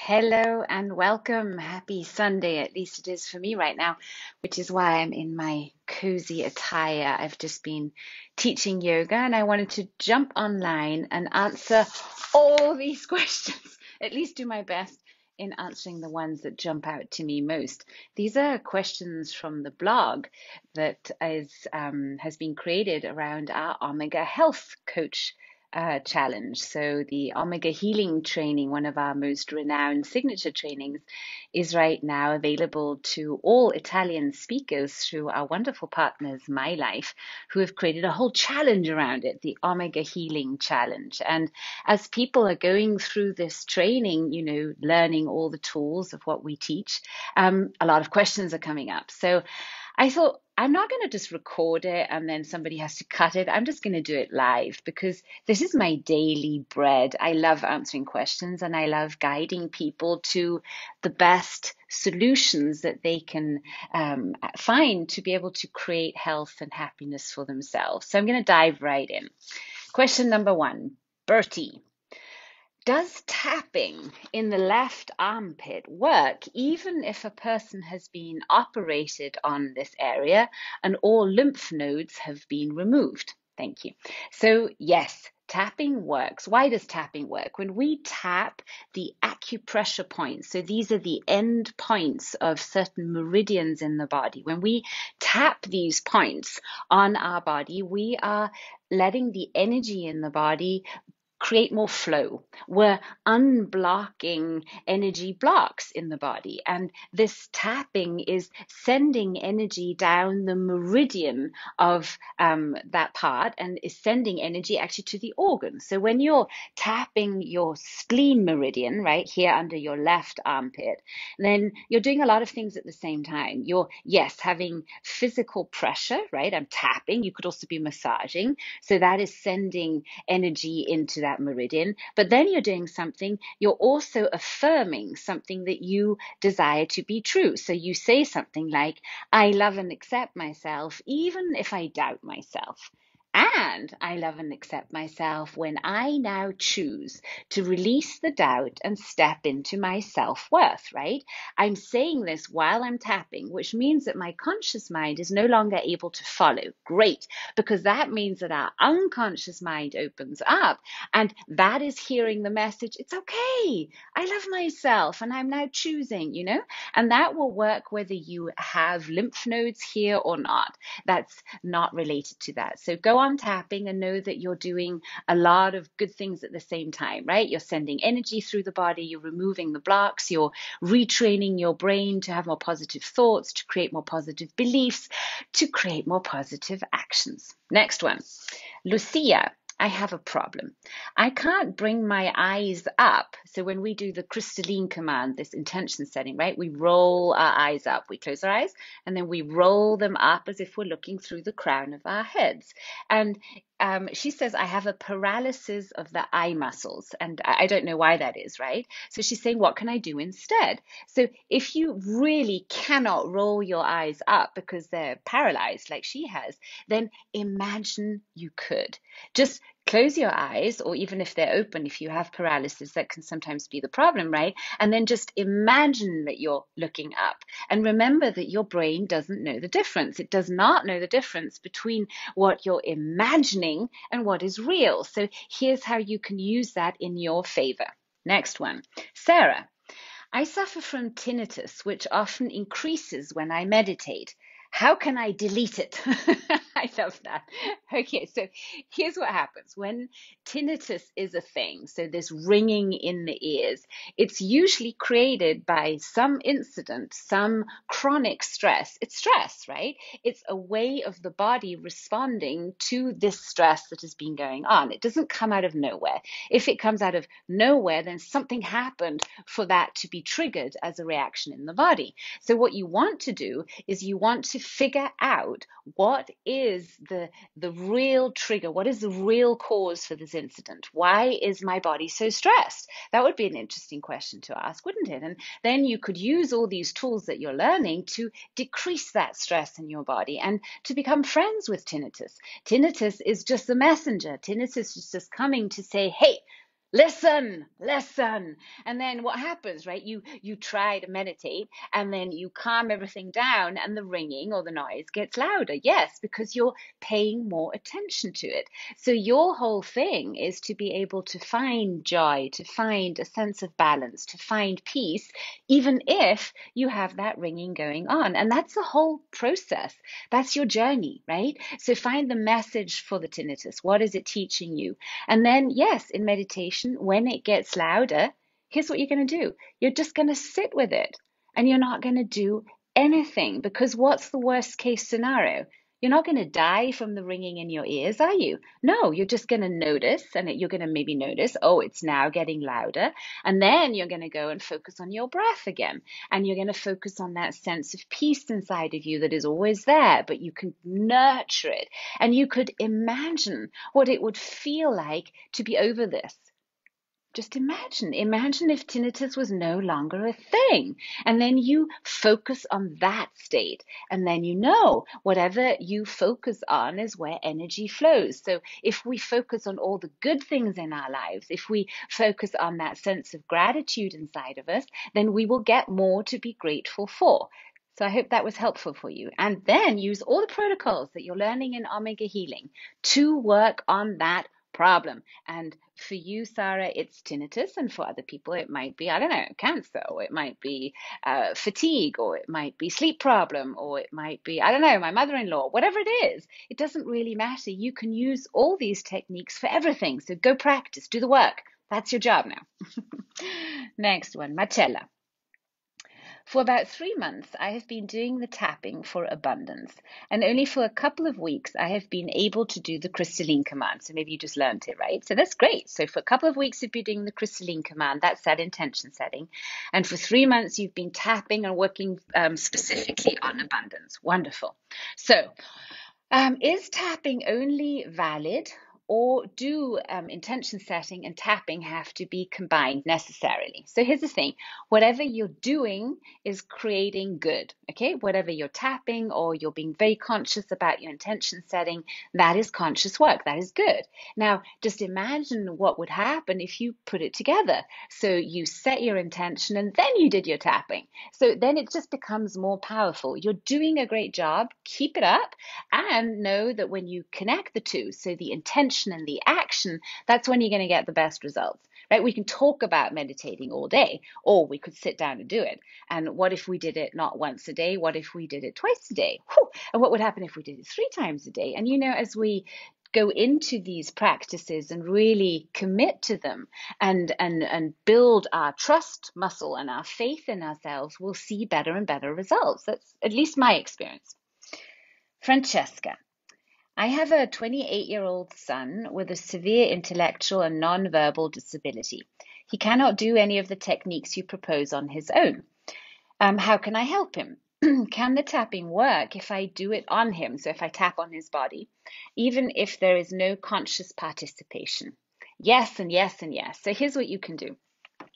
Hello and welcome. Happy Sunday, at least it is for me right now, which is why I'm in my cozy attire. I've just been teaching yoga and I wanted to jump online and answer all these questions, at least do my best in answering the ones that jump out to me most. These are questions from the blog that has been created around our Omega Health Coach challenge. So the Omega Healing training, one of our most renowned signature trainings, is right now available to all Italian speakers through our wonderful partners, My Life, who have created a whole challenge around it, the Omega Healing Challenge. And as people are going through this training, learning all the tools of what we teach, a lot of questions are coming up. So I thought, I'm not going to just record it and then somebody has to cut it. I'm just going to do it live because this is my daily bread. I love answering questions and I love guiding people to the best solutions that they can find to be able to create health and happiness for themselves. So I'm going to dive right in. Question number one, Bertie. Does tapping in the left armpit work even if a person has been operated on this area and all lymph nodes have been removed? Thank you. So yes, tapping works. Why does tapping work? When we tap the acupressure points, so these are the end points of certain meridians in the body. When we tap these points on our body, we are letting the energy in the body create more flow. We're unblocking energy blocks in the body. And this tapping is sending energy down the meridian of that part and is sending energy actually to the organs. So when you're tapping your spleen meridian right here under your left armpit, then you're doing a lot of things at the same time. You're, yes, having physical pressure, right? I'm tapping. You could also be massaging. So that is sending energy into that meridian, but then you're doing something, you're also affirming something that you desire to be true. So you say something like, I love and accept myself, even if I doubt myself. And I love and accept myself when I now choose to release the doubt and step into my self-worth, right? I'm saying this while I'm tapping, which means that my conscious mind is no longer able to follow. Great, because that means that our unconscious mind opens up and that is hearing the message, it's okay, I love myself and I'm now choosing, and that will work whether you have lymph nodes here or not. That's not related to that. So go on tapping and know that you're doing a lot of good things at the same time, right? You're sending energy through the body, you're removing the blocks, you're retraining your brain to have more positive thoughts, to create more positive beliefs, to create more positive actions. Next one, Lucia. I have a problem. I can't bring my eyes up. So when we do the crystalline command, this intention setting, right? We roll our eyes up. We close our eyes and then we roll them up as if we're looking through the crown of our heads. And she says, I have a paralysis of the eye muscles. And I don't know why that is, right? So she's saying, what can I do instead? So if you really cannot roll your eyes up because they're paralyzed like she has, then imagine you could. Just close your eyes, or even if they're open, if you have paralysis, that can sometimes be the problem, right? And then just imagine that you're looking up. And remember that your brain doesn't know the difference. It does not know the difference between what you're imagining and what is real. So here's how you can use that in your favor. Next one, Sarah. I suffer from tinnitus, which often increases when I meditate. How can I delete it? I love that. Okay, so here's what happens when tinnitus is a thing. So this ringing in the ears, it's usually created by some incident, some chronic stress. It's stress, right? It's a way of the body responding to this stress that has been going on. It doesn't come out of nowhere. If it comes out of nowhere, then something happened for that to be triggered as a reaction in the body. So what you want to do is you want to figure out what is the real trigger, what is the real cause for this incident? Why is my body so stressed? That would be an interesting question to ask, wouldn't it? And then you could use all these tools that you're learning to decrease that stress in your body and to become friends with tinnitus. Tinnitus is just the messenger. Tinnitus is just coming to say, hey, listen. And then what happens, right? You try to meditate and then you calm everything down and the ringing or the noise gets louder. Yes, because you're paying more attention to it. So your whole thing is to be able to find joy, to find a sense of balance, to find peace, even if you have that ringing going on. And that's the whole process. That's your journey, right? So find the message for the tinnitus. What is it teaching you? And then, yes, in meditation, when it gets louder, here's what you're going to do. You're just going to sit with it and you're not going to do anything, because what's the worst case scenario? You're not going to die from the ringing in your ears, are you? No, you're just going to notice, and you're going to maybe notice, oh, it's now getting louder. And then you're going to go and focus on your breath again. And you're going to focus on that sense of peace inside of you that is always there, but you can nurture it. And you could imagine what it would feel like to be over this. Just imagine if tinnitus was no longer a thing. And then you focus on that state. And then whatever you focus on is where energy flows. So if we focus on all the good things in our lives, if we focus on that sense of gratitude inside of us, then we will get more to be grateful for. So I hope that was helpful for you. And then use all the protocols that you're learning in Omega Healing to work on that problem. And for you, Sarah, it's tinnitus, and for other people, it might be, I don't know, cancer, or it might be fatigue, or it might be sleep problem, or it might be, I don't know, my mother-in-law, whatever it is. It doesn't really matter. You can use all these techniques for everything. So go practice, do the work. That's your job now. Next one, Marcella. For about 3 months, I have been doing the tapping for abundance, and only for a couple of weeks I have been able to do the crystalline command. So maybe you just learned it, right? So that's great. So for a couple of weeks, you've been doing the crystalline command. That's that intention setting. And for 3 months, you've been tapping and working specifically on abundance. Wonderful. So is tapping only valid, or do intention setting and tapping have to be combined necessarily? So here's the thing. Whatever you're doing is creating good, okay? Whatever you're tapping or you're being very conscious about your intention setting, that is conscious work. That is good. Now, just imagine what would happen if you put it together. So you set your intention and then you did your tapping. So then it just becomes more powerful. You're doing a great job. Keep it up, and know that when you connect the two, so the intention and the action, that's when you're going to get the best results, right? We can talk about meditating all day, or we could sit down and do it. And what if we did it not once a day? What if we did it twice a day? Whew. And what would happen if we did it 3 times a day? And as we go into these practices and really commit to them and build our trust muscle and our faith in ourselves, we'll see better and better results. That's at least my experience. Francesca. I have a 28-year-old son with a severe intellectual and nonverbal disability. He cannot do any of the techniques you propose on his own. How can I help him? Can the tapping work if I do it on him? So if I tap on his body, even if there is no conscious participation? Yes, and yes, and yes. So here's what you can do.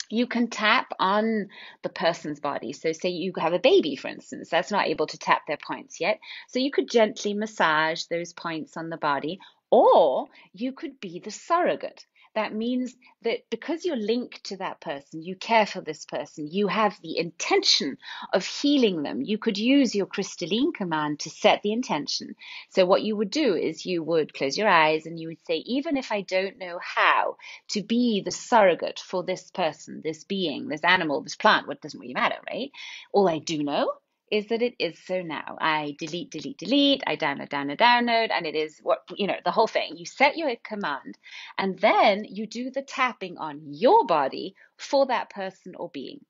You can tap on the person's body. So say you have a baby, for instance, that's not able to tap their points yet. So you could gently massage those points on the body, or you could be the surrogate. That means that because you're linked to that person, you care for this person, you have the intention of healing them. You could use your crystalline command to set the intention. So what you would do is you would close your eyes and you would say, even if I don't know how to be the surrogate for this person, this being, this animal, this plant, what doesn't really matter, right? All I do know is that it is so now. I delete, I download, and it is the whole thing. You set your command, and then you do the tapping on your body for that person or being.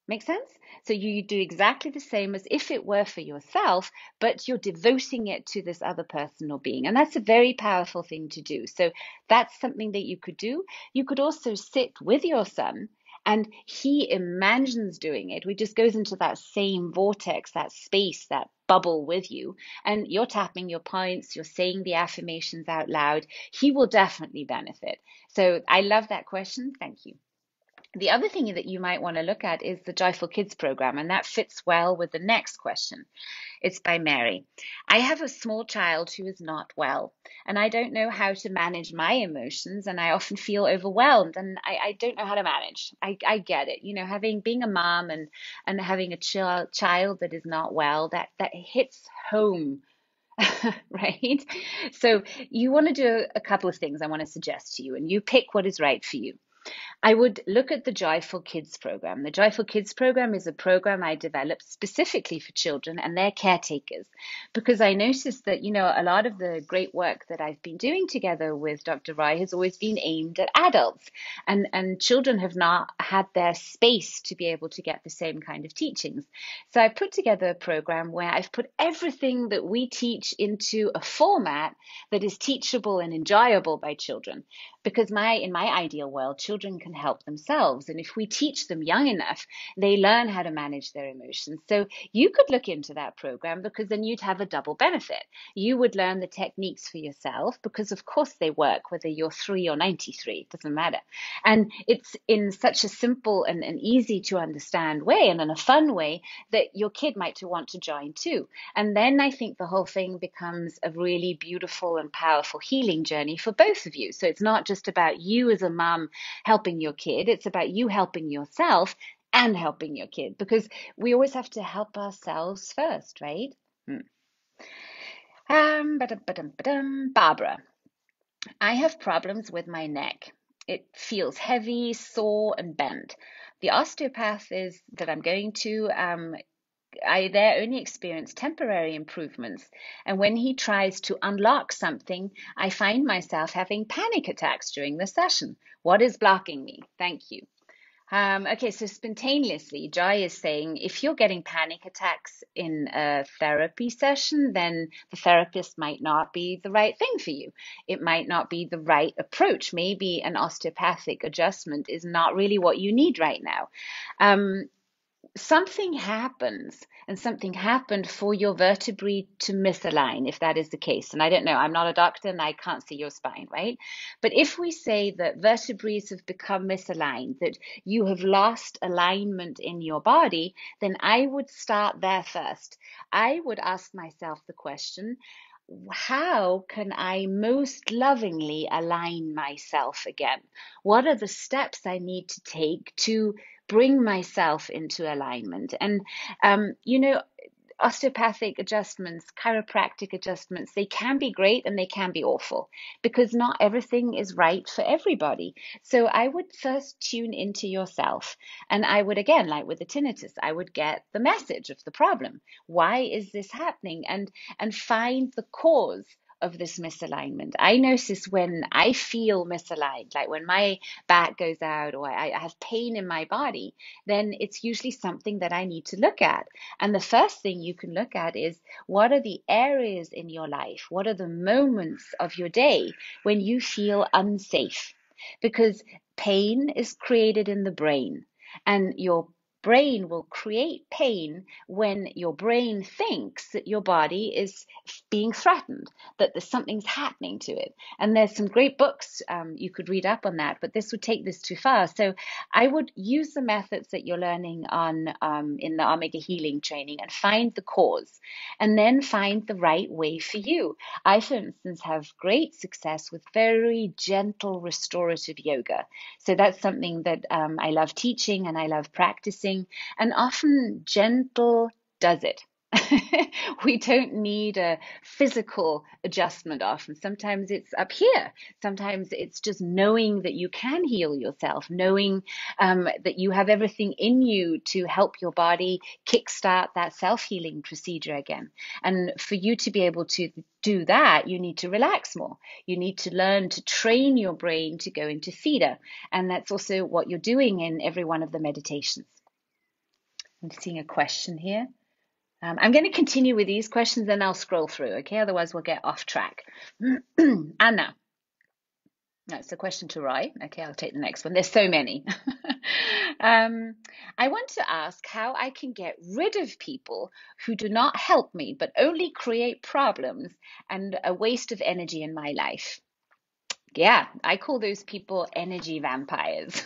Make sense? So you do exactly the same as if it were for yourself, but you're devoting it to this other person or being. And that's a very powerful thing to do. So that's something that you could do. You could also sit with your son and he imagines doing it. We just goes into that same vortex, that space, that bubble with you, and you're tapping your points, you're saying the affirmations out loud. He will definitely benefit. So I love that question. Thank you. The other thing that you might want to look at is the Joyful Kids program, and that fits well with the next question. It's by Mary. I have a small child who is not well, and I don't know how to manage my emotions, and I often feel overwhelmed, and I don't know how to manage. I get it. You know, being a mom and having a child that is not well, that hits home. Right? So you want to do a couple of things I want to suggest to you, and you pick what is right for you. I would look at the Joyful Kids program. The Joyful Kids program is a program I developed specifically for children and their caretakers, because I noticed that, you know, a lot of the great work that I've been doing together with Dr. Roy has always been aimed at adults, and children have not had their space to be able to get the same kind of teachings. So I put together a program where I've put everything that we teach into a format that is teachable and enjoyable by children, because in my ideal world, children can help themselves, and if we teach them young enough, they learn how to manage their emotions. So you could look into that program, because then you'd have a double benefit. You would learn the techniques for yourself, because of course they work whether you're 3 or 93, it doesn't matter. And it's in such a simple and an easy to understand way, and in a fun way, that your kid might want to join too. And then I think the whole thing becomes a really beautiful and powerful healing journey for both of you. So it's not just about you as a mom helping your kid, it's about you helping yourself and helping your kid, because we always have to help ourselves first, right? Barbara, I have problems with my neck. It feels heavy, sore, and bent. The osteopath is that I'm going to, I there only experience temporary improvements, and when he tries to unlock something, I find myself having panic attacks during the session. What is blocking me? Thank you. Okay, so spontaneously, Joy is saying if you're getting panic attacks in a therapy session, then the therapist might not be the right thing for you. It might not be the right approach. Maybe an osteopathic adjustment is not really what you need right now. Something happens, and something happened for your vertebrae to misalign, if that is the case. And I don't know, I'm not a doctor and I can't see your spine, right? But if we say that vertebrae have become misaligned, that you have lost alignment in your body, then I would start there first. I would ask myself the question, how can I most lovingly align myself again? What are the steps I need to take to bring myself into alignment? And, you know, osteopathic adjustments, chiropractic adjustments, they can be great and they can be awful, because not everything is right for everybody. So I would first tune into yourself. And I would, again, like with the tinnitus, I would get the message of the problem. Why is this happening? And find the cause of this misalignment. I notice when I feel misaligned, like when my back goes out or I have pain in my body, then it's usually something that I need to look at. And the first thing you can look at is, what are the areas in your life? What are the moments of your day when you feel unsafe? Because pain is created in the brain, and your brain will create pain when your brain thinks that your body is being threatened, that there's something's happening to it. And there's some great books you could read up on that, but this would take this too far. So I would use the methods that you're learning on in the Omega Healing training and find the cause, and then find the right way for you. I, for instance, have great success with very gentle restorative yoga. So that's something that I love teaching and I love practicing, and often gentle does it. We don't need a physical adjustment often. Sometimes it's up here. Sometimes it's just knowing that you can heal yourself, knowing that you have everything in you to help your body kickstart that self-healing procedure again. And for you to be able to do that, you need to relax more. You need to learn to train your brain to go into theta. And that's also what you're doing in every one of the meditations. I'm seeing a question here. I'm going to continue with these questions, then I'll scroll through, okay? Otherwise, we'll get off track. Anna. That's a question to Roy. Okay, I'll take the next one. There's so many. I want to ask how I can get rid of people who do not help me, but only create problems and a waste of energy in my life. Yeah, I call those people energy vampires.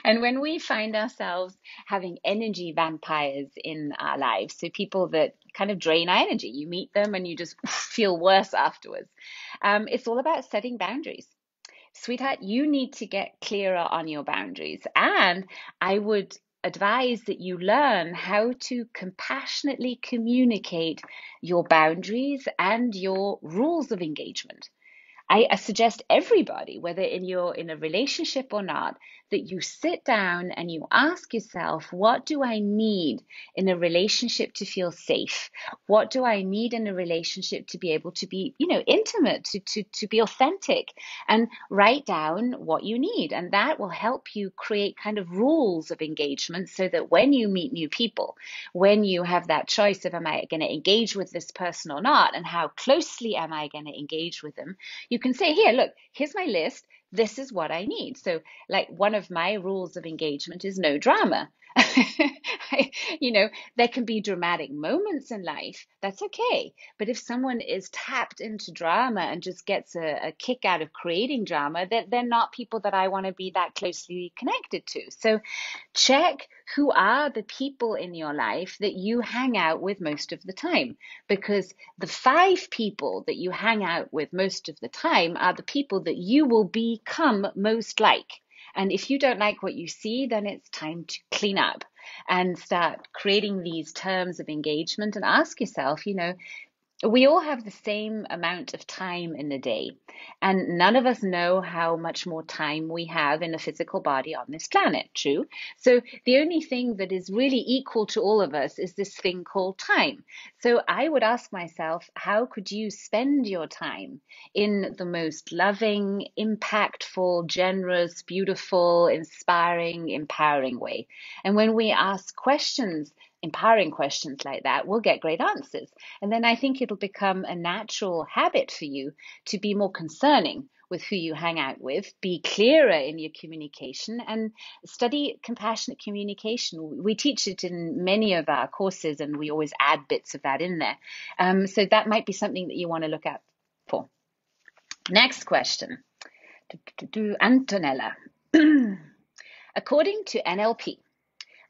And when we find ourselves having energy vampires in our lives, so people that kind of drain our energy, you meet them and you just feel worse afterwards. It's all about setting boundaries. Sweetheart, you need to get clearer on your boundaries. And I would advise that you learn how to compassionately communicate your boundaries and your rules of engagement. I suggest everybody, whether you're in a relationship or not, that you sit down and you ask yourself, what do I need in a relationship to feel safe? What do I need in a relationship to be able to be, intimate, to be authentic? And write down what you need. And that will help you create kind of rules of engagement so that when you meet new people, when you have that choice of, am I going to engage with this person or not? And how closely am I going to engage with them? You can say, here, look, here's my list. This is what I need. So, like, one of my rules of engagement is no drama. you know, there can be dramatic moments in life. That's okay. But if someone is tapped into drama and just gets a kick out of creating drama, they're not people that I want to be that closely connected to. So check who are the people in your life that you hang out with most of the time, because the 5 people that you hang out with most of the time are the people that you will become most like. And if you don't like what you see, then it's time to clean up and start creating these terms of engagement and ask yourself, we all have the same amount of time in a day, and none of us know how much more time we have in a physical body on this planet, true? So the only thing that is really equal to all of us is this thing called time. So I would ask myself, how could you spend your time in the most loving, impactful, generous, beautiful, inspiring, empowering way? And when we ask questions, empowering questions like that, we'll get great answers. And then I think it'll become a natural habit for you to be more concerning with who you hang out with, be clearer in your communication, and study compassionate communication. We teach it in many of our courses, and we always add bits of that in there. So that might be something that you want to look out for. Next question. Antonella. According to NLP,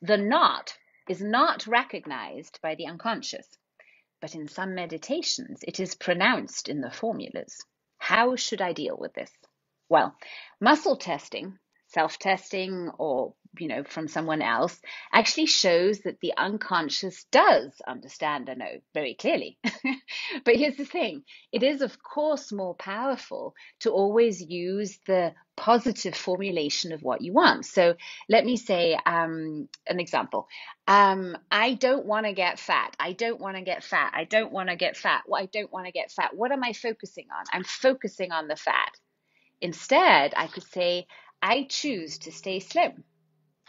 the not is not recognized by the unconscious, but in some meditations, it is pronounced in the formulas. How should I deal with this? Well, muscle testing, self-testing, or from someone else, actually shows that the unconscious does understand a no very clearly. But here's the thing, it is of course more powerful to always use the positive formulation of what you want. So let me say an example. I don't want to get fat. I don't want to get fat. I don't want to get fat. Well, I don't want to get fat. What am I focusing on? I'm focusing on the fat. Instead, I could say, I choose to stay slim.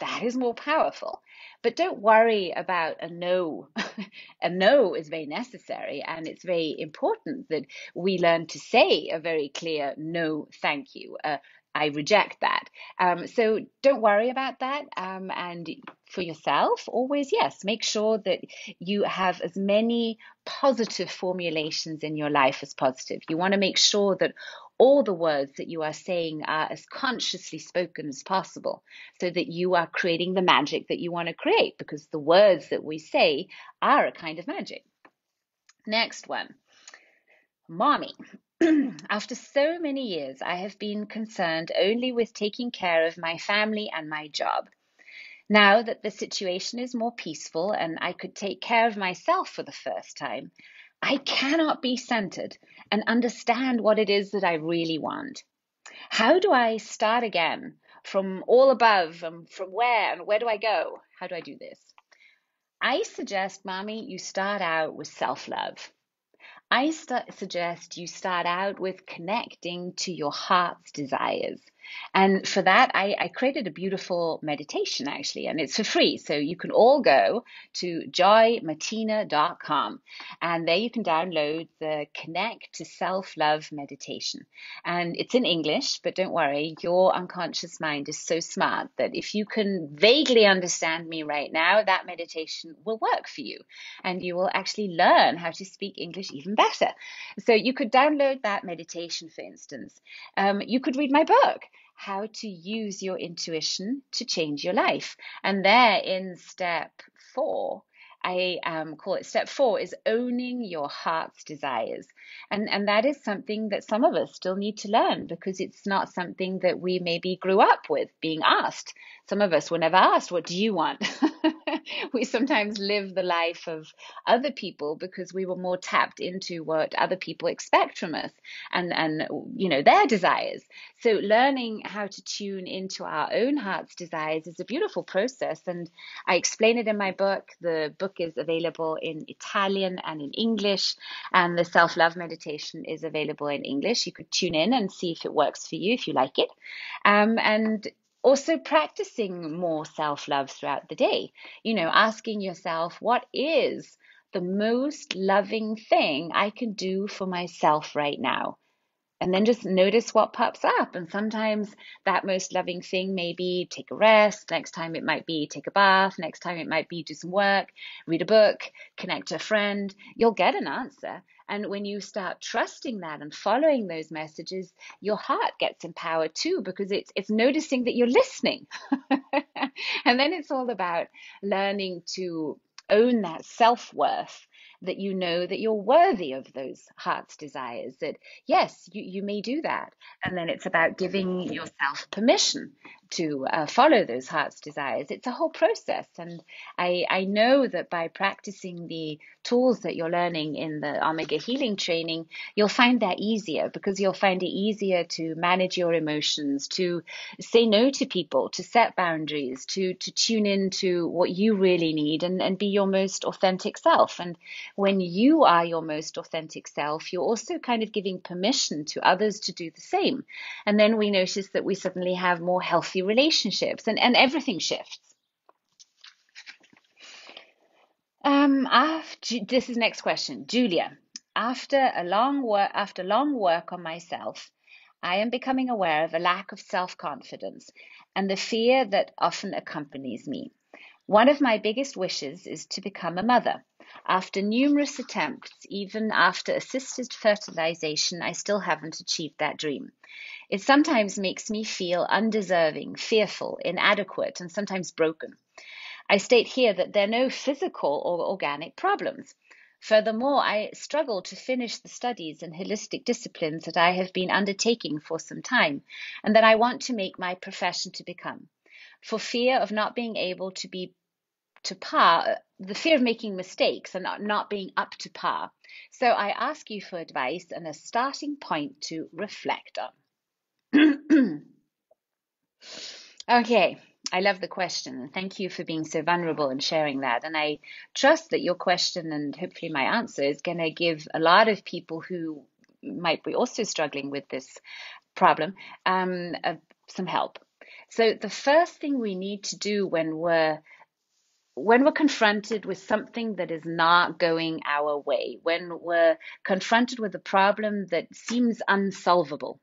That is more powerful. But don't worry about a no. A no is very necessary, and it's very important that we learn to say a very clear no, thank you. I reject that. So don't worry about that. And for yourself, always, yes, make sure that you have as many positive formulations in your life as positive. You want to make sure that all the words that you are saying are as consciously spoken as possible, so that you are creating the magic that you want to create, because the words that we say are a kind of magic. Next one. Mommy. After so many years, I have been concerned only with taking care of my family and my job. Now that the situation is more peaceful and I could take care of myself for the first time, I cannot be centered and understand what it is that I really want. How do I start again from all above, and from where, and where do I go? How do I do this? I suggest, Mommy, you start out with self-love. I suggest you start out with connecting to your heart's desires. And for that, I created a beautiful meditation actually, and it's for free. So you can all go to joymartina.com, and there you can download the Connect to Self-Love meditation. And it's in English, but don't worry, your unconscious mind is so smart that if you can vaguely understand me right now, that meditation will work for you, and you will actually learn how to speak English even better. So you could download that meditation, for instance. You could read my book, How to Use Your Intuition to Change Your Life. And there in step 4, I call it step 4 is owning your heart's desires. And that is something that some of us still need to learn because it's not something that we maybe grew up with being asked. Some of us were never asked, what do you want? We sometimes live the life of other people because we were more tapped into what other people expect from us and their desires. So learning how to tune into our own heart's desires is a beautiful process, and I explain it in my book. The book is available in Italian and in English, and the self-love meditation is available in English. You could tune in and see if it works for you, if you like it. And also practicing more self-love throughout the day, asking yourself, what is the most loving thing I can do for myself right now? And then just notice what pops up. And sometimes that most loving thing may be take a rest. Next time it might be take a bath. Next time it might be do some work, read a book, connect to a friend. You'll get an answer. And when you start trusting that and following those messages, your heart gets empowered too, because it's noticing that you're listening. And then it's all about learning to own that self-worth, that you know that you're worthy of those heart's desires, that yes, you may do that. And then it's about giving yourself permission to follow those heart's desires. It's a whole process. And I know that by practicing the tools that you're learning in the Omega Healing training, you'll find that easier, because you'll find it easier to manage your emotions, to say no to people, to set boundaries, to tune into what you really need and be your most authentic self. And when you are your most authentic self, you're also kind of giving permission to others to do the same. And then we notice that we suddenly have more healthy relationships, and everything shifts. This is next question. Julia, after long work on myself, I am becoming aware of a lack of self-confidence and the fear that often accompanies me. One of my biggest wishes is to become a mother. After numerous attempts, even after assisted fertilization, I still haven't achieved that dream. It sometimes makes me feel undeserving, fearful, inadequate, and sometimes broken. I state here that there are no physical or organic problems. Furthermore, I struggle to finish the studies in holistic disciplines that I have been undertaking for some time and that I want to make my profession to become. For fear of not being able to be to par, the fear of making mistakes and not being up to par. So I ask you for advice and a starting point to reflect on. Okay, I love the question. Thank you for being so vulnerable and sharing that. And I trust that your question and hopefully my answer is going to give a lot of people who might be also struggling with this problem some help. So the first thing we need to do when we're confronted with something that is not going our way, when we're confronted with a problem that seems unsolvable,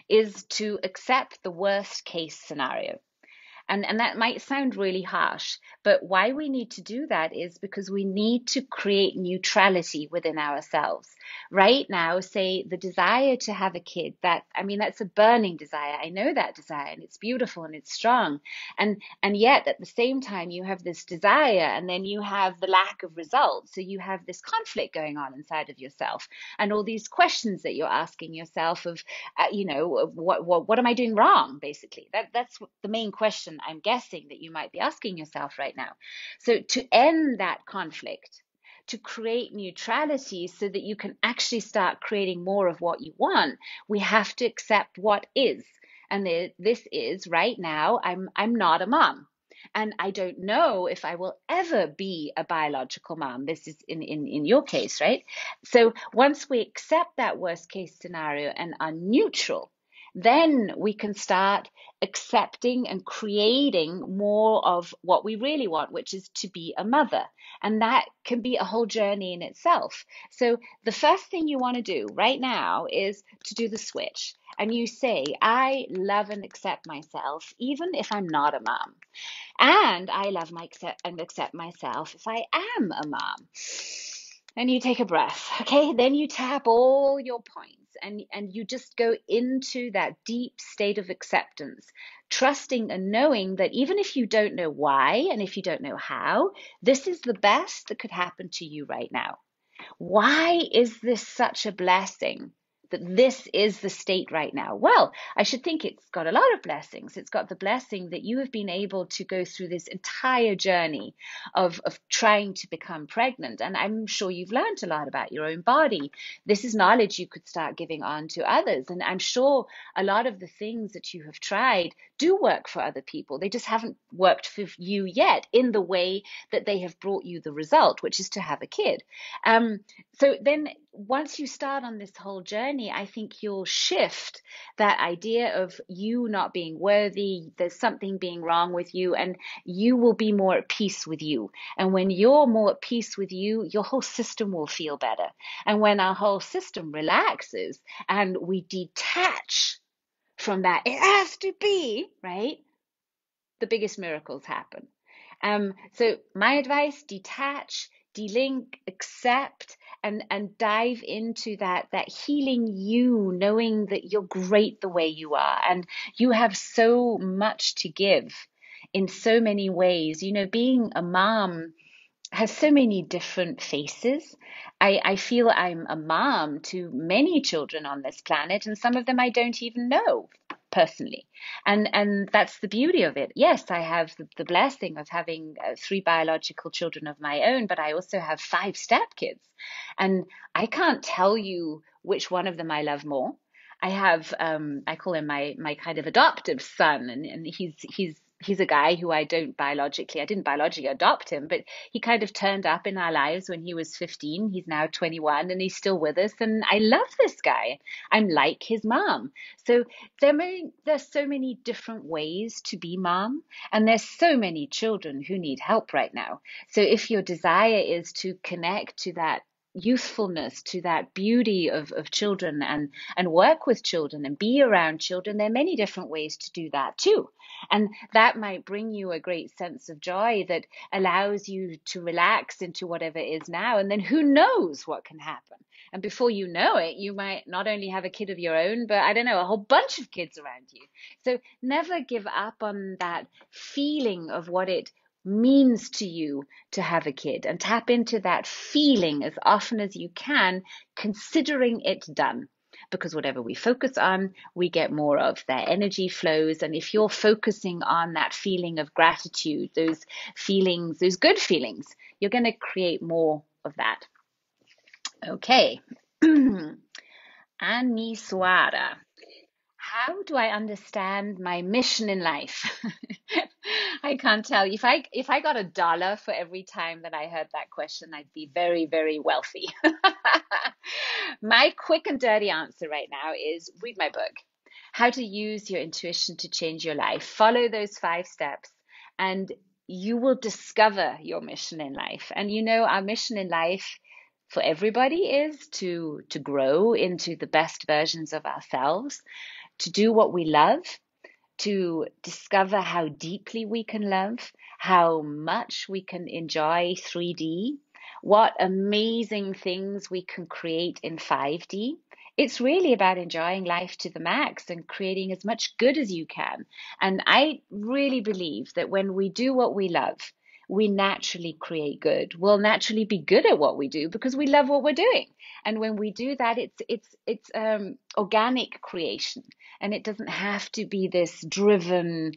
is to accept the worst case scenario. And that might sound really harsh, but why we need to do that is because we need to create neutrality within ourselves. Right now, say the desire to have a kid, that's a burning desire. I know that desire, and it's beautiful and it's strong. And yet at the same time, you have this desire and then you have the lack of results. So you have this conflict going on inside of yourself and all these questions that you're asking yourself of, what am I doing wrong? Basically, that's the main question I'm guessing that you might be asking yourself right now. So to end that conflict, to create neutrality so that you can actually start creating more of what you want, we have to accept what is. And this is right now, I'm not a mom. And I don't know if I will ever be a biological mom. This is in your case, right? So once we accept that worst case scenario and are neutral, then we can start accepting and creating more of what we really want, which is to be a mother. And that can be a whole journey in itself. So the first thing you want to do right now is to do the switch. And you say, I love and accept myself, even if I'm not a mom. And I love and accept myself if I am a mom. And you take a breath, okay? Then you tap all your points and you just go into that deep state of acceptance, trusting and knowing that even if you don't know why and if you don't know how, this is the best that could happen to you right now. Why is this such a blessing that this is the state right now? Well, I should think it's got a lot of blessings. It's got the blessing that you have been able to go through this entire journey of trying to become pregnant. And I'm sure you've learned a lot about your own body. This is knowledge you could start giving on to others. And I'm sure a lot of the things that you have tried do work for other people. They just haven't worked for you yet in the way that they have brought you the result, which is to have a kid. So then once you start on this whole journey, I think you'll shift that idea of you not being worthy, there's something being wrong with you, and you will be more at peace with you. And when you're more at peace with you, your whole system will feel better. And when our whole system relaxes and we detach from that, it has to be, right? The biggest miracles happen. So my advice, detach, delink, accept, and dive into that healing you, knowing that you're great the way you are and you have so much to give in so many ways. You know, being a mom has so many different faces. I feel I'm a mom to many children on this planet, and some of them I don't even know personally. And that's the beauty of it. Yes, I have the blessing of having 3 biological children of my own, but I also have 5 stepkids. And I can't tell you which one of them I love more. I have I call him my kind of adoptive son, and he's a guy who I didn't biologically adopt him, but he kind of turned up in our lives when he was 15. He's now 21 and he's still with us. And I love this guy. I'm like his mom. So there's so many different ways to be mom. And there's so many children who need help right now. So if your desire is to connect to that youthfulness, to that beauty of children and work with children and be around children, there are many different ways to do that too. And that might bring you a great sense of joy that allows you to relax into whatever is now. And then who knows what can happen? And before you know it, you might not only have a kid of your own, but I don't know, a whole bunch of kids around you. So never give up on that feeling of what it means to you to have a kid, and tap into that feeling as often as you can, considering it done. Because whatever we focus on, we get more of. That energy flows. And if you're focusing on that feeling of gratitude, those feelings, those good feelings, you're going to create more of that. Okay. Aniswara. How do I understand my mission in life? I can't tell you. If I got $1 for every time that I heard that question, I'd be very, very wealthy. My quick and dirty answer right now is read my book, How to Use Your Intuition to Change Your Life. Follow those 5 steps and you will discover your mission in life. And you know, our mission in life for everybody is to grow into the best versions of ourselves, to do what we love, to discover how deeply we can love, how much we can enjoy 3D, what amazing things we can create in 5D. It's really about enjoying life to the max and creating as much good as you can. And I really believe that when we do what we love, we naturally create good. We'll naturally be good at what we do because we love what we're doing. And when we do that, it's organic creation. And it doesn't have to be this driven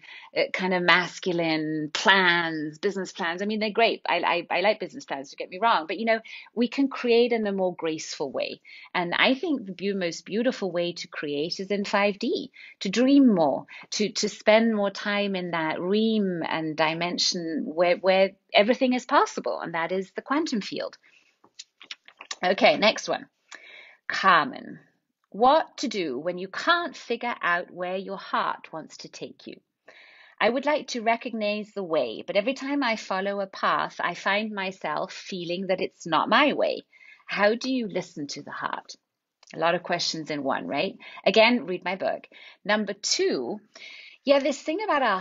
kind of masculine plans, business plans. I mean, they're great. I like business plans, don't get me wrong. But, you know, we can create in a more graceful way. And I think the most beautiful way to create is in 5D, to dream more, to spend more time in that realm and dimension where everything is possible. And that is the quantum field. Okay, next one. Carmen. What to do when you can't figure out where your heart wants to take you. I would like to recognize the way, but every time I follow a path, I find myself feeling that it's not my way. How do you listen to the heart? A lot of questions in one, right? Again, read my book. Number two, yeah, this thing about our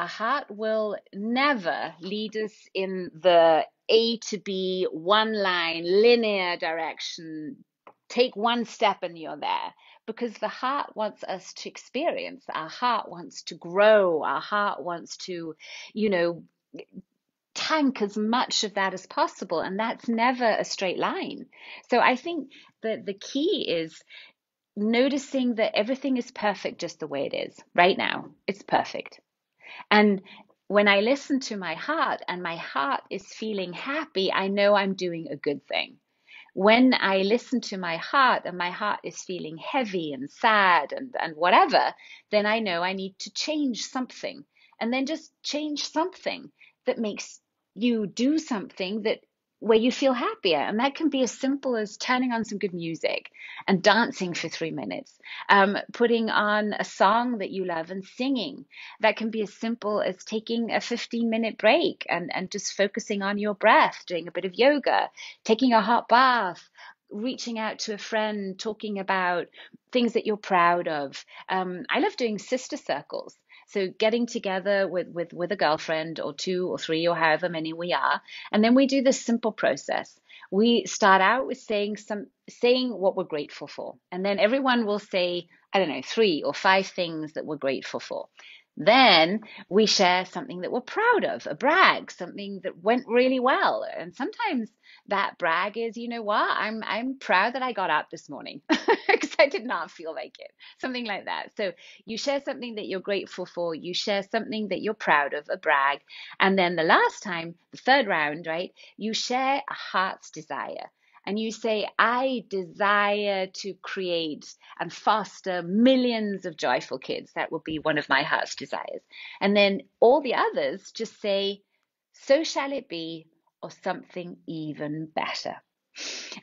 heart will never lead us in the A to B, one line, linear direction. Take one step and you're there. Because the heart wants us to experience. Our heart wants to grow. Our heart wants to, you know, tank as much of that as possible. And that's never a straight line. So I think that the key is noticing that everything is perfect just the way it is right now. It's perfect. And when I listen to my heart and my heart is feeling happy, I know I'm doing a good thing. When I listen to my heart and my heart is feeling heavy and sad and whatever, then I know I need to change something. And then just change something that makes you do something that where you feel happier. And that can be as simple as turning on some good music and dancing for 3 minutes, putting on a song that you love and singing. That can be as simple as taking a 15-minute break and just focusing on your breath, doing a bit of yoga, taking a hot bath, reaching out to a friend, talking about things that you're proud of. I love doing sister circles. So getting together with a girlfriend or two or three or however many we are, and then we do this simple process. We start out with saying what we're grateful for, and then everyone will say, I don't know, 3 or 5 things that we're grateful for. Then we share something that we're proud of, a brag, something that went really well. And sometimes that brag is, you know what, I'm proud that I got up this morning because I did not feel like it, something like that. So you share something that you're grateful for, you share something that you're proud of, a brag. And then the last time, the third round, right, you share a heart's desire. And you say, I desire to create and foster millions of joyful kids. That would be one of my heart's desires. And then all the others just say, so shall it be, or something even better.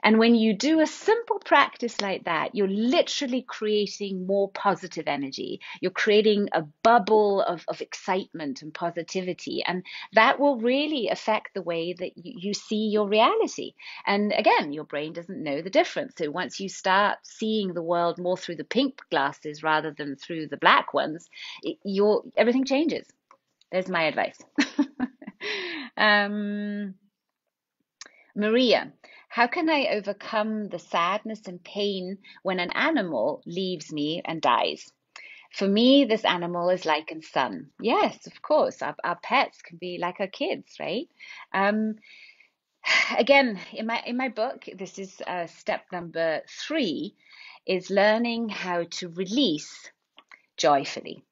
And when you do a simple practice like that, you're literally creating more positive energy. You're creating a bubble of excitement and positivity. And that will really affect the way that you see your reality. And again, your brain doesn't know the difference. So once you start seeing the world more through the pink glasses rather than through the black ones, everything changes. There's my advice. Maria, how can I overcome the sadness and pain when an animal leaves me and dies? For me, this animal is like a son. Yes, of course, our pets can be like our kids, right? Um, Again, in my book, this is step number 3, is learning how to release joyfully.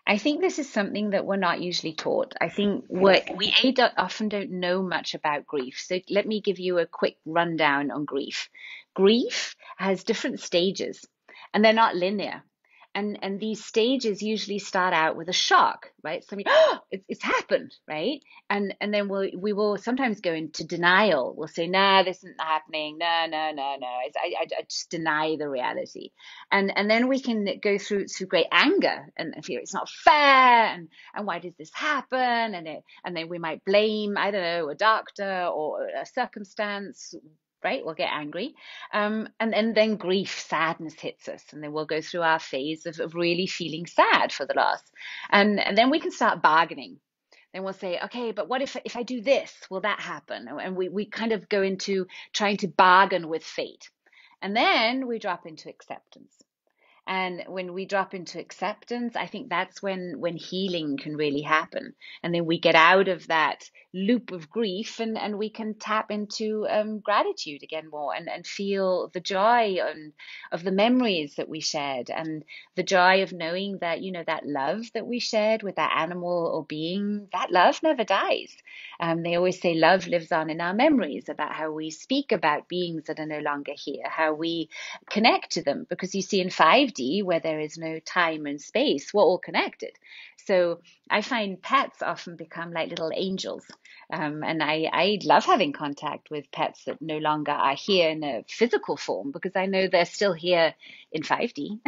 I think this is something that we're not usually taught. I think often don't know much about grief. So let me give you a quick rundown on grief. Grief has different stages, and they're not linear. And these stages usually start out with a shock, right? Something, oh, it's happened, right? And then we will sometimes go into denial. We'll say, nah, this isn't happening. No, no, no, no. I just deny the reality. And then we can go through great anger and feel it's not fair, and why did this happen? And then we might blame, I don't know, a doctor or a circumstance, right? We'll get angry. And then grief, sadness hits us. And then we'll go through our phase of really feeling sad for the loss. And then we can start bargaining. Then we'll say, okay, but what if I do this? Will that happen? And we kind of go into trying to bargain with fate. And then we drop into acceptance. And when we drop into acceptance, I think that's when healing can really happen. And then we get out of that loop of grief and we can tap into gratitude again more and feel the joy of the memories that we shared and the joy of knowing that, you know, that love that we shared with that animal or being, that love never dies. They always say love lives on in our memories, about how we speak about beings that are no longer here, how we connect to them, because you see in 5D where there is no time and space, we're all connected. So I find pets often become like little angels And I love having contact with pets that no longer are here in a physical form because I know they're still here in 5D.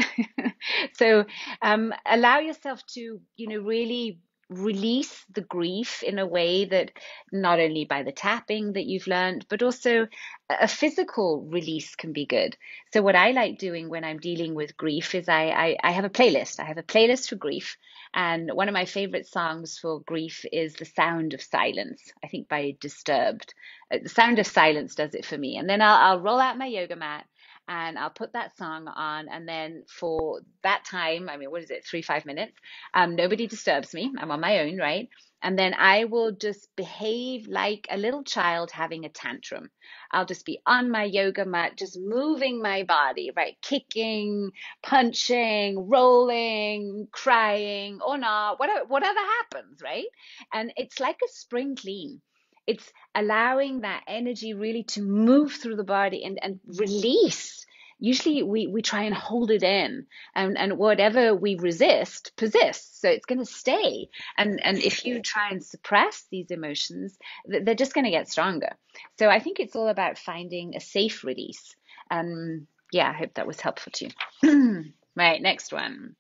So allow yourself to, really release the grief in a way that not only by the tapping that you've learned, but also a physical release can be good. So what I like doing when I'm dealing with grief is I have a playlist. I have a playlist for grief. And one of my favorite songs for grief is The Sound of Silence, I think by Disturbed. The Sound of Silence does it for me. And then I'll roll out my yoga mat and I'll put that song on. And then for that time, I mean, what is it, 3, 5 minutes? Nobody disturbs me. I'm on my own, right? And then I will just behave like a little child having a tantrum. I'll just be on my yoga mat, just moving my body, right? Kicking, punching, rolling, crying, or not, whatever happens, right? And it's like a spring clean. It's allowing that energy really to move through the body and release. Usually we try and hold it in, and whatever we resist persists. So it's going to stay. And if you try and suppress these emotions, they're just going to get stronger. So I think it's all about finding a safe release. Yeah, I hope that was helpful to you. Right, next one.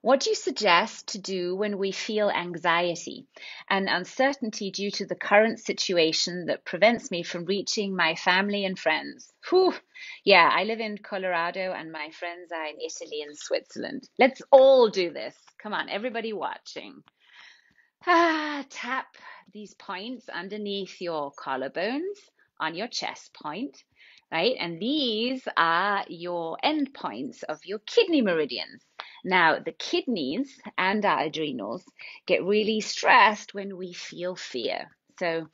What do you suggest to do when we feel anxiety and uncertainty due to the current situation that prevents me from reaching my family and friends? Whew. Yeah, I live in Colorado and my friends are in Italy and Switzerland. Let's all do this. Come on, everybody watching. Tap these points underneath your collarbones on your chest point, right? And these are your end points of your kidney meridians. Now, the kidneys and our adrenals get really stressed when we feel fear. So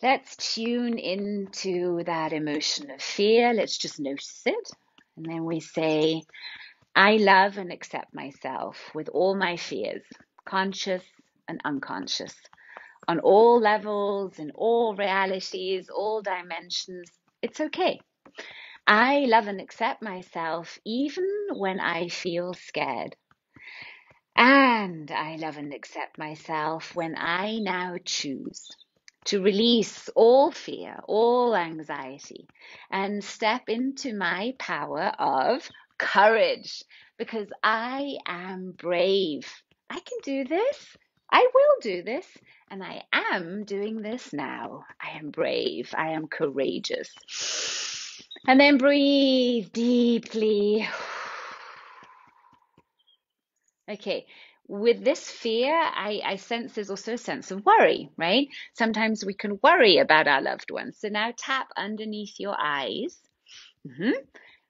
let's tune into that emotion of fear. Let's just notice it. And then we say, I love and accept myself with all my fears, conscious and unconscious, on all levels, in all realities, all dimensions. It's okay. I love and accept myself even when I feel scared. And I love and accept myself when I now choose to release all fear, all anxiety, and step into my power of courage because I am brave. I can do this. I will do this. And I am doing this now. I am brave. I am courageous. And then breathe deeply. Okay, with this fear, I sense there's also a sense of worry, right? Sometimes we can worry about our loved ones. So now tap underneath your eyes,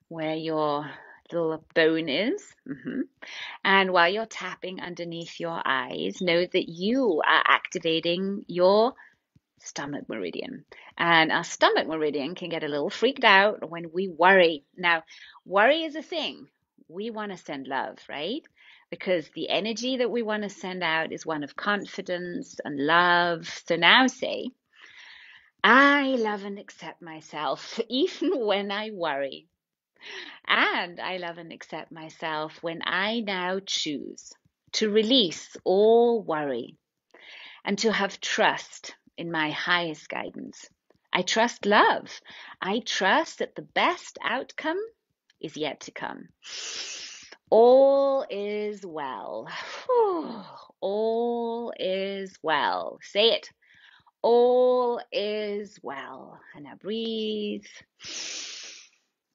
where your little bone is. And while you're tapping underneath your eyes, know that you are activating your stomach meridian. And our stomach meridian can get a little freaked out when we worry. Now, worry is a thing. We want to send love, right? Because the energy that we want to send out is one of confidence and love. So now say, I love and accept myself even when I worry. And I love and accept myself when I now choose to release all worry and to have trust in my highest guidance. I trust love. I trust that the best outcome is yet to come. All is well. All is well. Say it. All is well. And now breathe.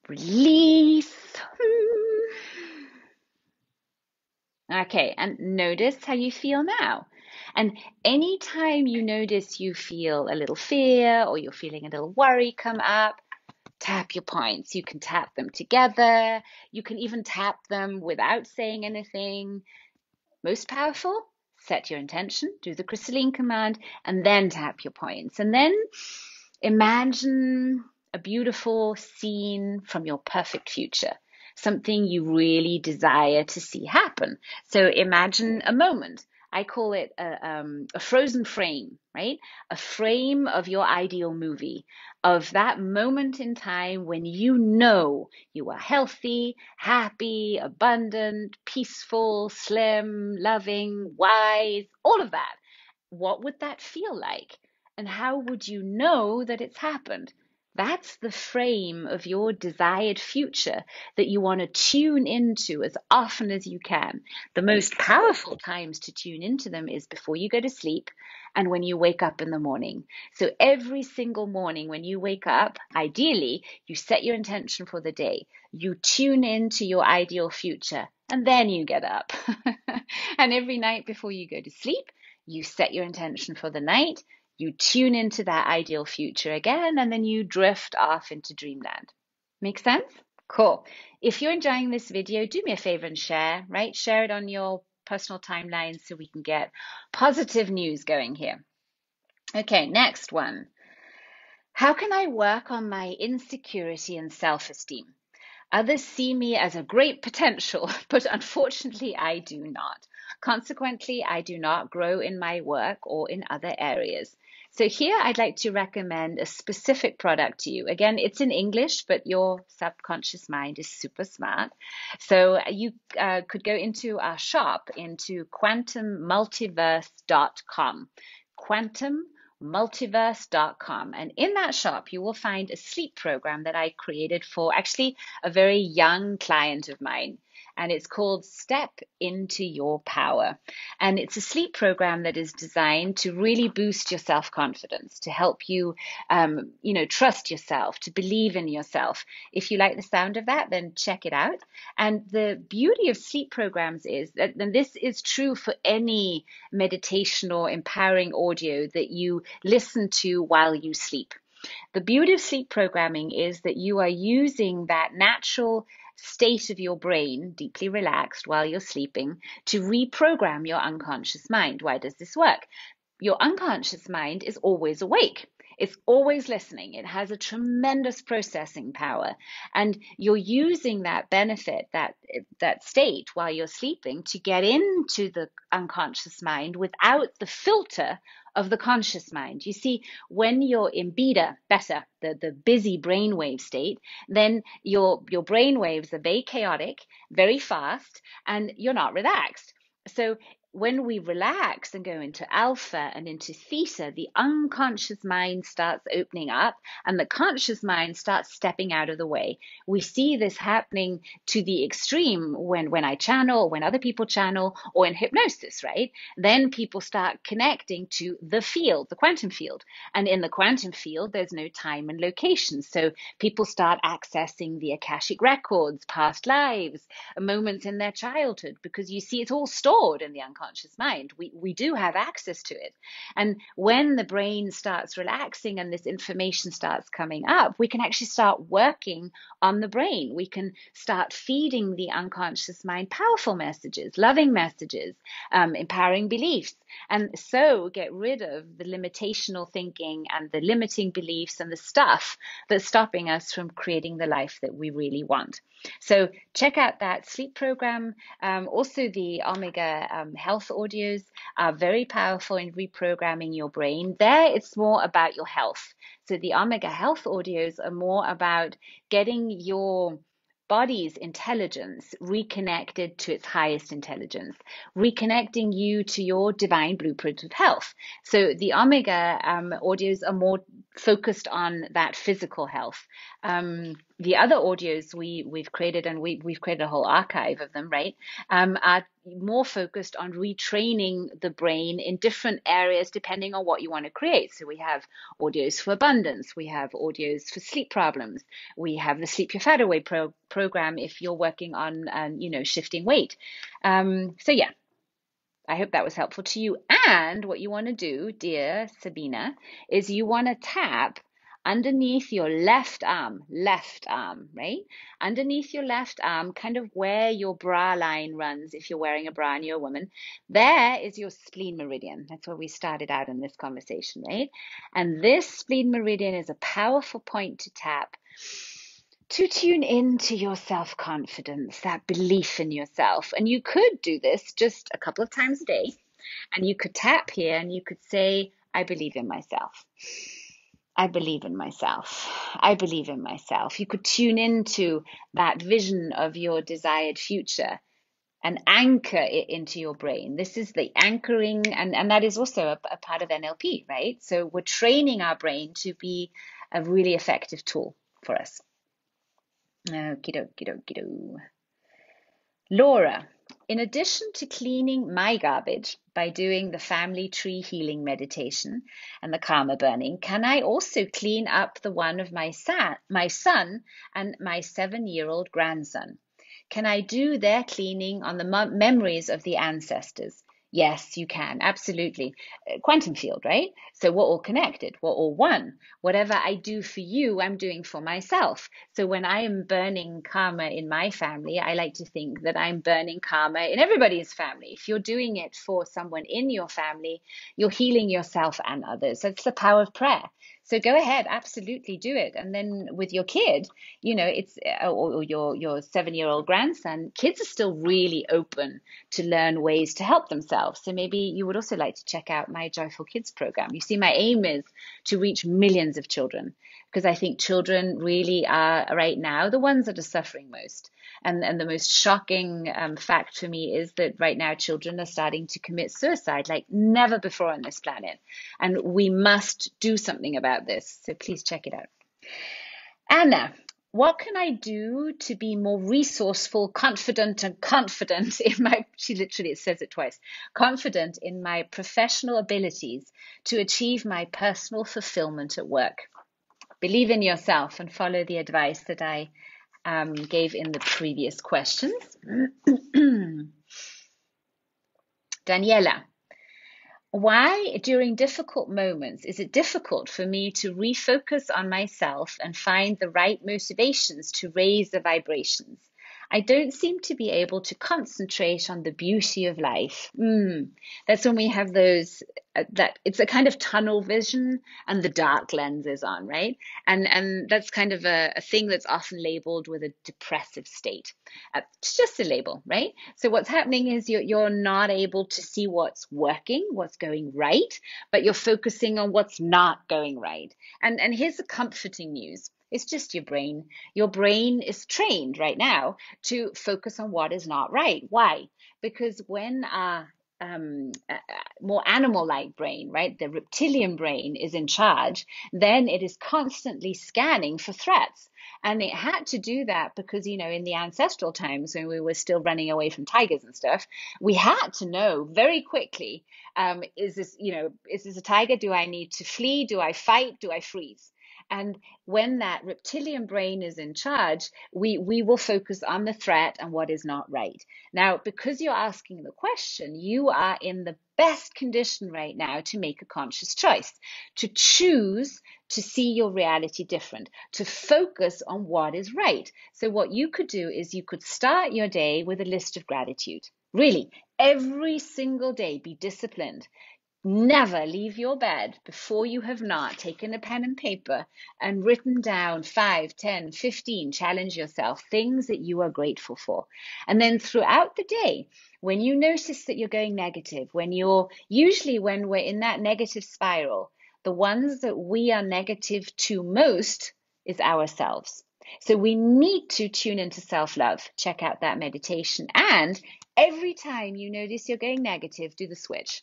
Release. Okay, and notice how you feel now. And anytime you notice you feel a little fear or you're feeling a little worry come up, tap your points. You can tap them together. You can even tap them without saying anything. Most powerful, set your intention, do the crystalline command, and then tap your points. And then imagine a beautiful scene from your perfect future, something you really desire to see happen. So imagine a moment. I call it a frozen frame, right? A frame of your ideal movie, of that moment in time when you know you are healthy, happy, abundant, peaceful, slim, loving, wise, all of that. what would that feel like? And how would you know that it's happened? That's the frame of your desired future that you want to tune into as often as you can. The most powerful times to tune into them is before you go to sleep and when you wake up in the morning. So every single morning when you wake up, ideally, you set your intention for the day. You tune into your ideal future and then you get up. And every night before you go to sleep, you set your intention for the night, you tune into that ideal future again, and then you drift off into dreamland. Make sense? Cool. If you're enjoying this video, do me a favor and share, right? Share it on your personal timeline so we can get positive news going here. Okay, next one. How can I work on my insecurity and self-esteem? Others see me as a great potential, but unfortunately, I do not. Consequently, I do not grow in my work or in other areas. So here I'd like to recommend a specific product to you. Again, it's in English, but your subconscious mind is super smart. So you could go into our shop, into quantummultiverse.com. Quantummultiverse.com. And in that shop, you will find a sleep program that I created for actually a very young client of mine. And it's called Step Into Your Power. And it's a sleep program that is designed to really boost your self-confidence, to help you, trust yourself, to believe in yourself. If you like the sound of that, then check it out. And the beauty of sleep programs is that, and this is true for any meditation or empowering audio that you listen to while you sleep. The beauty of sleep programming is that you are using that natural state of your brain, deeply relaxed while you're sleeping, to reprogram your unconscious mind. Why does this work? Your unconscious mind is always awake. It's always listening. It has a tremendous processing power. And you're using that benefit, that state while you're sleeping to get into the unconscious mind without the filter of the conscious mind. You see, when you're in better, the busy brainwave state, then your brainwaves are very chaotic, very fast, and you're not relaxed. So when we relax and go into alpha and into theta, the unconscious mind starts opening up and the conscious mind starts stepping out of the way. We see this happening to the extreme when I channel, when other people channel, or in hypnosis, right? Then people start connecting to the field, the quantum field. And in the quantum field, there's no time and location. So people start accessing the Akashic records, past lives, moments in their childhood, because you see it's all stored in the unconscious mind. We do have access to it. And when the brain starts relaxing and this information starts coming up, we can actually start working on the brain. We can start feeding the unconscious mind powerful messages, loving messages, empowering beliefs, and so get rid of the limitational thinking and the limiting beliefs and the stuff that's stopping us from creating the life that we really want. So check out that sleep program. Also, the Omega health audios are very powerful in reprogramming your brain. There, it's more about your health. So the Omega health audios are more about getting your body's intelligence reconnected to its highest intelligence, reconnecting you to your divine blueprint of health. So the Omega audios are more focused on that physical health. The other audios we've created, and we've created a whole archive of them, right, are more focused on retraining the brain in different areas depending on what you want to create. So we have audios for abundance, we have audios for sleep problems, we have the Sleep Your Fat Away program if you're working on shifting weight. So yeah, I hope that was helpful to you. And what you want to do, dear Sabina, is you want to tap underneath your left arm, right? Underneath your left arm, kind of where your bra line runs, if you're wearing a bra and you're a woman, there is your spleen meridian. That's where we started out in this conversation, right? And this spleen meridian is a powerful point to tap to tune into your self-confidence, that belief in yourself. And you could do this just a couple of times a day. And you could tap here and you could say, I believe in myself. I believe in myself. I believe in myself. You could tune into that vision of your desired future and anchor it into your brain. This is the anchoring, and that is also a part of NLP, right? So we're training our brain to be a really effective tool for us. Okie Laura, in addition to cleaning my garbage by doing the family tree healing meditation and the karma burning, can I also clean up the one of my son and my 7-year-old grandson? Can I do their cleaning on the memories of the ancestors? Yes, you can. Absolutely. Quantum field, right? So we're all connected. We're all one. Whatever I do for you, I'm doing for myself. So when I am burning karma in my family, I like to think that I'm burning karma in everybody's family. If you're doing it for someone in your family, you're healing yourself and others. That's the power of prayer. So go ahead, absolutely do it. And then with your kid, it's or your 7-year-old grandson, kids are still really open to learn ways to help themselves. So maybe you would also like to check out my Joyful Kids program. You see, my aim is to reach millions of children, because I think children really are right now the ones that are suffering most. And the most shocking fact for me is that right now children are starting to commit suicide like never before on this planet. And we must do something about this. So please check it out. Anna, what can I do to be more resourceful, confident in she literally, it says it twice, confident in my professional abilities to achieve my personal fulfillment at work? Believe in yourself and follow the advice that I gave in the previous questions. Daniela, why during difficult moments is it difficult for me to refocus on myself and find the right motivations to raise the vibrations? I don't seem to be able to concentrate on the beauty of life. That's when we have those, that it's a kind of tunnel vision and the dark lens is on, right? And that's kind of a thing that's often labeled with a depressive state. It's just a label, right? So what's happening is you're not able to see what's working, what's going right, but you're focusing on what's not going right. And here's the comforting news. It's just your brain. Your brain is trained right now to focus on what is not right. Why? Because when our more animal-like brain, right, the reptilian brain is in charge, then it is constantly scanning for threats. And it had to do that because, in the ancestral times when we were still running away from tigers and stuff, we had to know very quickly, is this a tiger? Do I need to flee? Do I fight? Do I freeze? And when that reptilian brain is in charge, we will focus on the threat and what is not right. Now, because you're asking the question, you are in the best condition right now to make a conscious choice, to choose to see your reality different, to focus on what is right. So what you could do is you could start your day with a list of gratitude. Really, every single day, be disciplined. Never leave your bed before you have not taken a pen and paper and written down 5, 10, 15, challenge yourself, things that you are grateful for. And then throughout the day, when you notice that you're going negative, when we're in that negative spiral, the ones that we are negative to most is ourselves. So we need to tune into self-love. Check out that meditation. And every time you notice you're going negative, do the switch.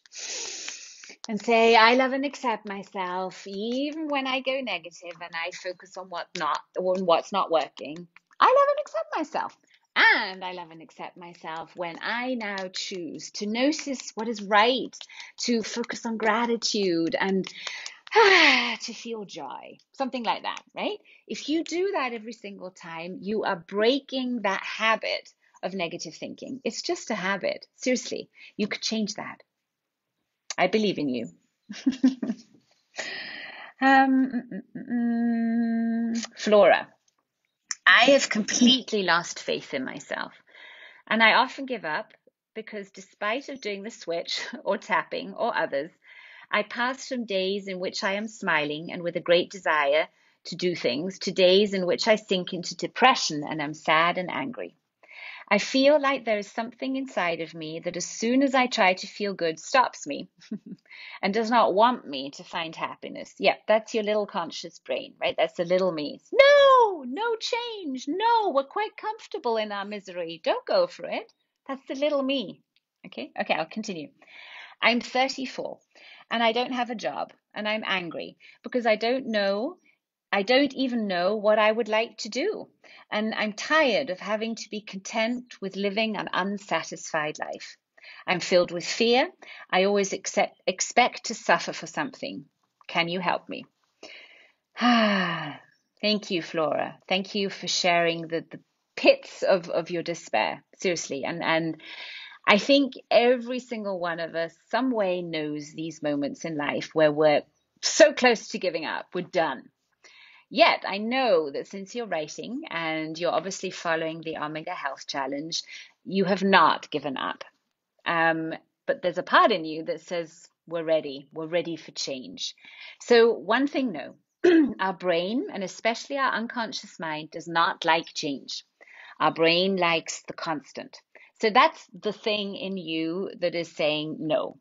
And say, I love and accept myself, even when I go negative and I focus on what's not working. I love and accept myself. And I love and accept myself when I now choose to notice what is right, to focus on gratitude and to feel joy, something like that, right? If you do that every single time, you are breaking that habit of negative thinking. It's just a habit. Seriously, you could change that. I believe in you. Flora, I have completely lost faith in myself. And I often give up because despite of doing the switch or tapping or others, I pass from days in which I am smiling and with a great desire to do things to days in which I sink into depression and am sad and angry. I feel like there is something inside of me that as soon as I try to feel good stops me and does not want me to find happiness. Yeah, that's your little conscious brain, right? That's the little me. No change. No, we're quite comfortable in our misery. Don't go for it. That's the little me. Okay, I'll continue. I'm 34 and I don't have a job and I'm angry because I don't even know what I would like to do. And I'm tired of having to be content with living an unsatisfied life. I'm filled with fear. I always expect to suffer for something. Can you help me? Thank you, Flora. Thank you for sharing the pits of your despair. Seriously. And I think every single one of us, some way, knows these moments in life where we're so close to giving up. We're done. Yet I know that since you're writing and you're obviously following the Omega Health Challenge, you have not given up. Um, but there's a part in you that says, we're ready for change. So one thing, no, our brain and especially our unconscious mind does not like change. Our brain likes the constant. So that's the thing in you that is saying no.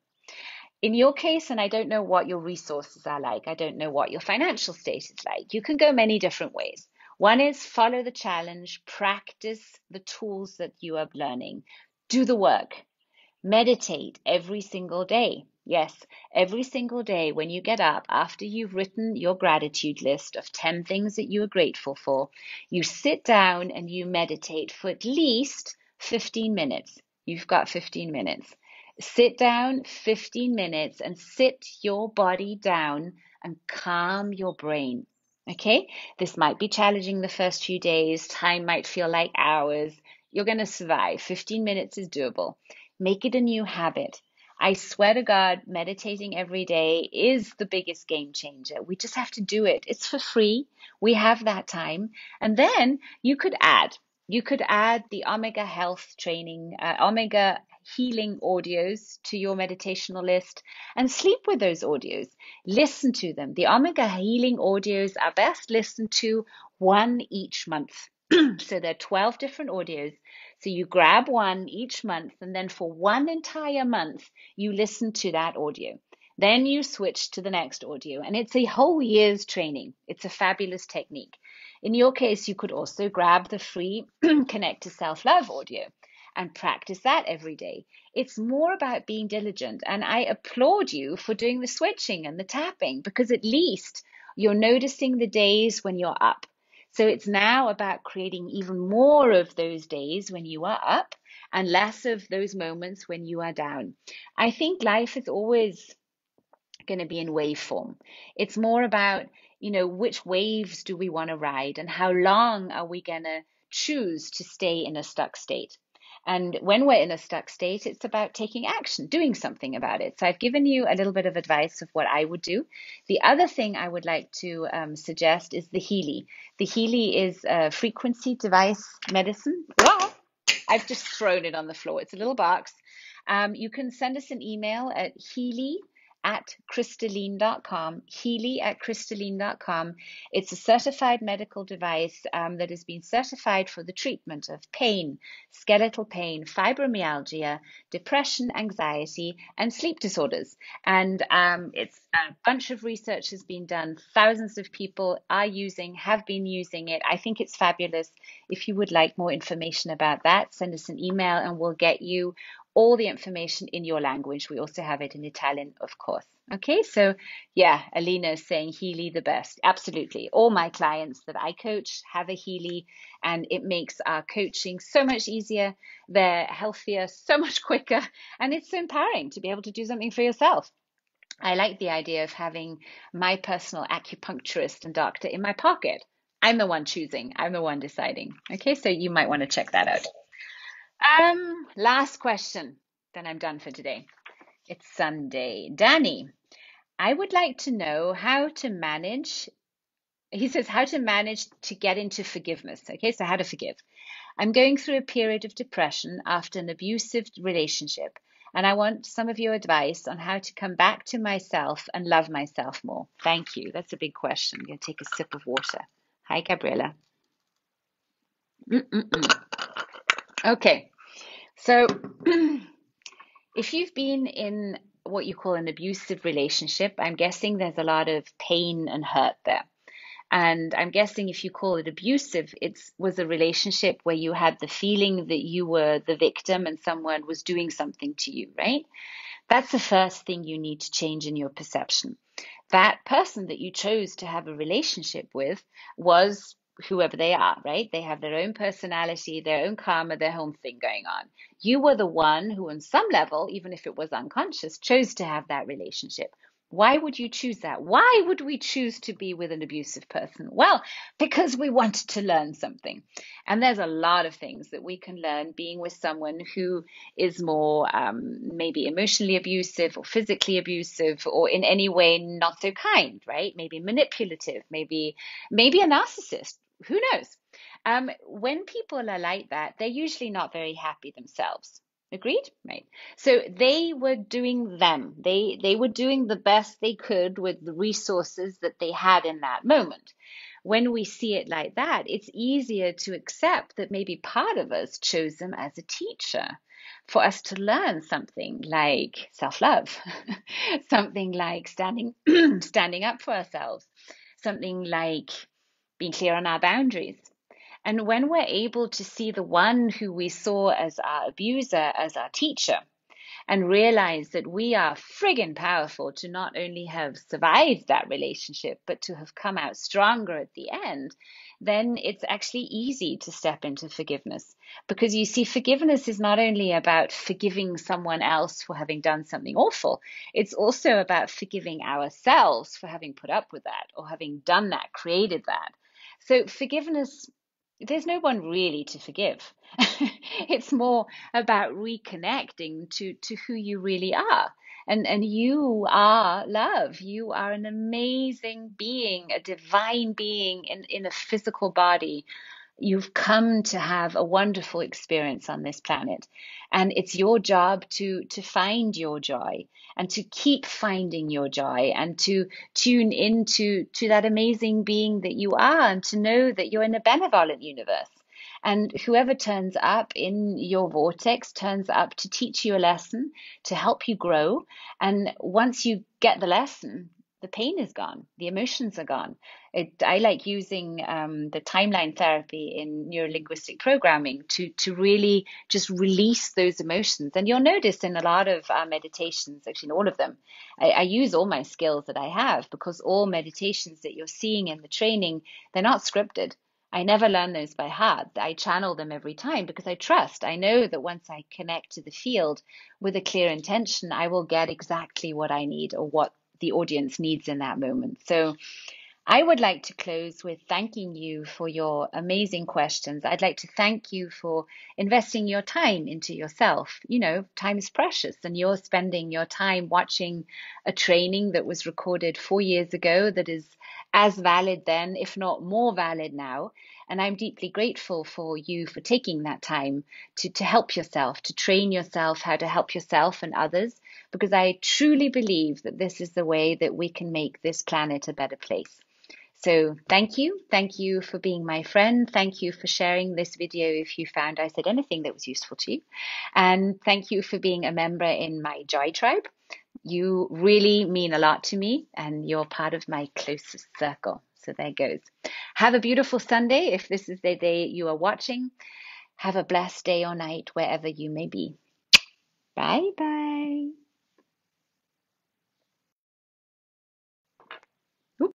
In your case, and I don't know what your resources are like, I don't know what your financial state is like, you can go many different ways. One is follow the challenge, practice the tools that you are learning, do the work, meditate every single day. Yes, every single day when you get up after you've written your gratitude list of 10 things that you are grateful for, you sit down and you meditate for at least 15 minutes. You've got 15 minutes. Sit down 15 minutes and sit your body down and calm your brain. Okay, this might be challenging the first few days. Time might feel like hours. You're going to survive. 15 minutes is doable. Make it a new habit. I swear to God, meditating every day is the biggest game changer. We just have to do it. It's for free. We have that time. And then you could add. You could add the Omega Health training, Omega Healing audios to your meditational list and sleep with those audios. Listen to them. The Omega Healing audios are best listened to one each month. So there are 12 different audios. So you grab one each month, and then for one entire month, you listen to that audio. Then you switch to the next audio, and it's a whole year's training. It's a fabulous technique. In your case, you could also grab the free Connect to Self-Love audio and practice that every day. It's more about being diligent, and I applaud you for doing the switching and the tapping because at least you're noticing the days when you're up. So it's now about creating even more of those days when you are up and less of those moments when you are down. I think life is always going to be in wave form. It's more about, which waves do we want to ride and how long are we going to choose to stay in a stuck state. And when we're in a stuck state, it's about taking action, doing something about it. So I've given you a little bit of advice of what I would do. The other thing I would like to suggest is the Healy. The Healy is a frequency device medicine. Wow. I've just thrown it on the floor. It's a little box. You can send us an email at healy@crystalline.com, healy@crystalline.com. It's a certified medical device that has been certified for the treatment of pain, skeletal pain, fibromyalgia, depression, anxiety, and sleep disorders. And it's a bunch of research has been done. Thousands of people have been using it. I think it's fabulous. If you would like more information about that, send us an email and we'll get you all the information in your language. We also have it in Italian, of course. Okay, so yeah, Alina is saying Healy the best. Absolutely. All my clients that I coach have a Healy and it makes our coaching so much easier. They're healthier, so much quicker, and it's so empowering to be able to do something for yourself. I like the idea of having my personal acupuncturist and doctor in my pocket. I'm the one choosing. I'm the one deciding. Okay, so you might want to check that out. Last question, then I'm done for today. It's Sunday. Danny, I would like to know how to manage. He says how to manage to get into forgiveness. Okay, so how to forgive. I'm going through a period of depression after an abusive relationship, and I want some of your advice on how to come back to myself and love myself more. Thank you. That's a big question. I'm going to take a sip of water. Hi, Gabriella. Okay, so if you've been in what you call an abusive relationship, I'm guessing there's a lot of pain and hurt there. And I'm guessing if you call it abusive, it was a relationship where you had the feeling that you were the victim and someone was doing something to you, right? That's the first thing you need to change in your perception. That person that you chose to have a relationship with was whoever they are, right? They have their own personality, their own karma, their own thing going on. You were the one who, on some level, even if it was unconscious, chose to have that relationship. Why would you choose that? Why would we choose to be with an abusive person? Well, because we wanted to learn something. And there's a lot of things that we can learn being with someone who is more maybe emotionally abusive or physically abusive or in any way not so kind, right? Maybe manipulative, maybe a narcissist. Who knows? When people are like that, they're usually not very happy themselves. Agreed? Right. So they were doing them. They were doing the best they could with the resources that they had in that moment. When we see it like that, it's easier to accept that maybe part of us chose them as a teacher for us to learn something like self-love, something like standing up for ourselves, something like being clear on our boundaries. And when we're able to see the one who we saw as our abuser as our teacher, and realize that we are friggin' powerful to not only have survived that relationship, but to have come out stronger at the end, then it's actually easy to step into forgiveness. Because you see, forgiveness is not only about forgiving someone else for having done something awful, it's also about forgiving ourselves for having put up with that or having done that, created that. So forgiveness, there's no one really to forgive. It's more about reconnecting to who you really are. And you are love. You are an amazing being, a divine being in a physical body. You've come to have a wonderful experience on this planet. And it's your job to find your joy and to keep finding your joy and to tune into that amazing being that you are and to know that you're in a benevolent universe. And whoever turns up in your vortex turns up to teach you a lesson, to help you grow. And once you get the lesson, the pain is gone, the emotions are gone. I like using the timeline therapy in neurolinguistic programming to really just release those emotions. And you'll notice in a lot of our meditations, actually in all of them, I use all my skills that I have because all meditations that you're seeing in the training, they're not scripted. I never learn those by heart. I channel them every time because I trust. I know that once I connect to the field with a clear intention, I will get exactly what I need or what the audience needs in that moment. So I would like to close with thanking you for your amazing questions. I'd like to thank you for investing your time into yourself. You know, time is precious, and you're spending your time watching a training that was recorded 4 years ago that is as valid then, if not more valid now. And I'm deeply grateful for you for taking that time to help yourself, to train yourself how to help yourself and others, because I truly believe that this is the way that we can make this planet a better place. So thank you. Thank you for being my friend. Thank you for sharing this video if you found I said anything that was useful to you. And thank you for being a member in my Joy Tribe. You really mean a lot to me and you're part of my closest circle. So there goes. Have a beautiful Sunday if this is the day you are watching. Have a blessed day or night wherever you may be. Bye bye.